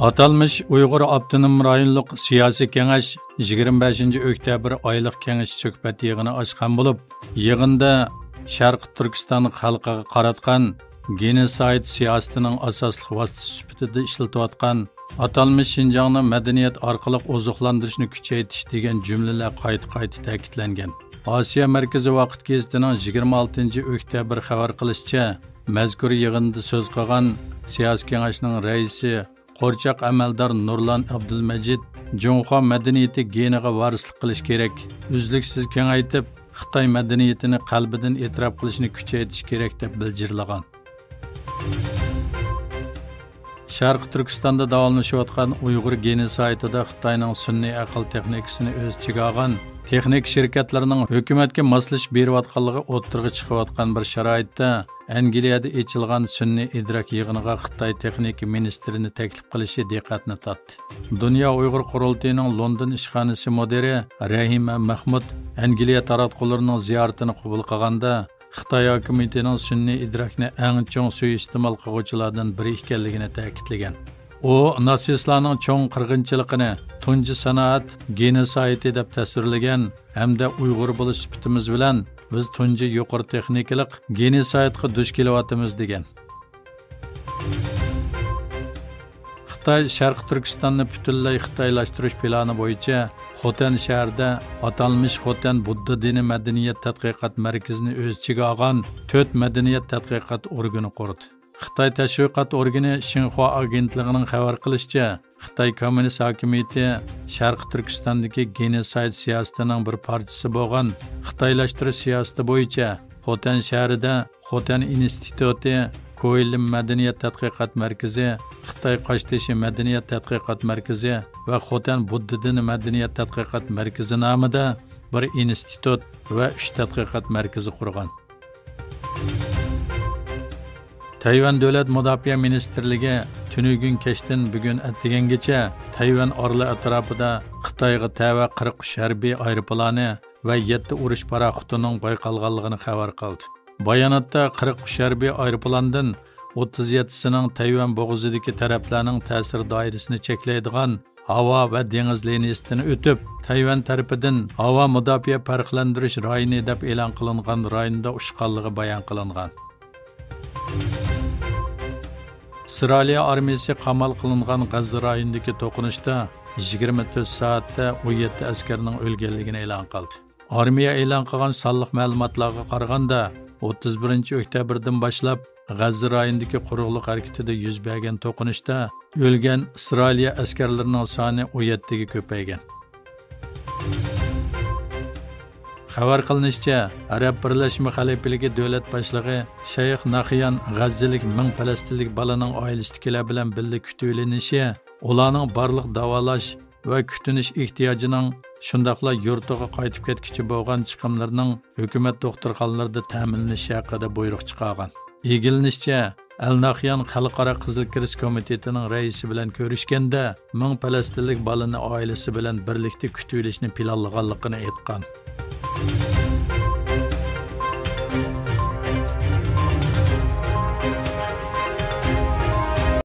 Atalmış Uyghur Abdunum Rayonluq Siyasi Kengash 25 oktyabr oylik kengash suhbat yig'ini ochgan bo'lib, yig'inda Sharq Turkiston xalqiga qaratgan genosid siyosatining asosli vositasi sifatida ishlatilayotgan atalmış Şinjanni madaniyat orqali oziqlantirishni kuchaytirish degan jumlalar qayta ta'kidlangan. Osiyo Markaziy vaqt gazetining 26 oktyabr xabar qilishicha, mazkur yig'inda so'z qilgan siyosiy kengashning raisi Qo'rchoq amaldor Nurlan Abdulmajid Junxo madaniyati geniga varislik qilish kerak, uzluksiz kengaytib Xitoy madaniyatini qalbidan e'tirof qilishni kuchaytirish kerak deb bildirgan. Sharq Turkistonda davomlashayotgan Uyg'ur genosidida Xitoyning sun'iy aql texnikasini o'z ichiga olgan texnik shirkatlarining hukumatga moslash berayotganligi o'ttirg'i chiqayotgan bir sharoitda Angliyada ochilgan sun'iy idrok yig'iniga Xitoy texnika ministrini taklif qilishi diqqatni tortdi. Dunyo Uyg'ur qurultayining London ishxonasi mudiri Rahima Mahmud Angliya taratqullarining ziyoratini qabul qilganda Xitoy hukumatining sun'iy idrokni eng chong suiiste'mol qiluvchilardan biri ekanligini ta'kidlagan. U nasistlarning cho'ng qirg'inchiligini tunji sanoat genosidi deb tasvirlagan hamda Uyg'ur bo'lish sifatimiz bilan biz tunji yuqori texnikalik genosidga duch kelyapmiz degan. Xitoy Sharq Turkistonni butunlay xitoylashtirish plani bo'yicha Xotan shahrida atalmış Xotan Budda dini madaniyat tadqiqot markazini o'z ichiga olgan 4 madaniyat tadqiqot organi qurdi. Xitoy tashviqot organi Xinhua agentligining xabar qilishicha, Xitoy kommunist hokimiyati Sharq Turkistondagi genosid siyosatining bir parchasi bo'lgan xitoylashtirish siyosati bo'yicha Xotan shahrida Xotan instituti, Ko'ylim madaniyat tadqiqot markazi, Xitoy Qoshtashi madaniyat tadqiqot markazi va Xotan Budda dini madaniyat tadqiqot markazi nomida bir institut va 3 tadqiqot markazi qurgan. Tayvan Davlat Mudofaa Ministrligi tunugun kechdan bugun atdigangacha Tayvan orli atrofida Xitoyga tava 43 harbiy aeroplani va 7 urush paraxutining bayqalganligini xabar qildi. Bayonotda 43 harbiy aeroplandan 37sining Tayvan bo'g'izidagi taraflarning ta'sir doirasini cheklaydigan havo va dengiz liniyasidan o'tib, Tayvan tarafidan havo mudofaa farqlantirish rayoni deb e'lon qilingan rayonda ushqanligi bayon qilingan. İsrailiya armiyasi qamal qilingan G'azza rayonidagi to'qinishda 24 soatda 17 askarning o'lganligini e'lon qildi. Armiya e'lon qilgan sonliq ma'lumotlarga qaraganda 31 oktyabrdan boshlab G'azza rayonidagi quruqlik harakatida yuz bergan to'qinishda o'lgan Isroiliya askarlarining soni 17 ga ko'paygan. Xabar qilinishicha, Arab Birlashma Xalifaligi davlat boshlig'i Shayx Nahyan G'azzalik 1000 falastinlik balaning oilasidagilar bilan birga kutib ularning barliq davolash va kutinish ehtiyojining shundaqla yurtiga qaytib ketkichi bo'lgan chiqimlarining hukumat doktorxonalarida ta'minlanishi haqida buyruq chiqargan. Egilishicha, Al-Nahyan Xalqaro Qizil Kirist komitetining raisi bilan ko'rishganda 1000 falastinlik balani oilasi bilan birlikda kutib olishni planlaganligini aytgan.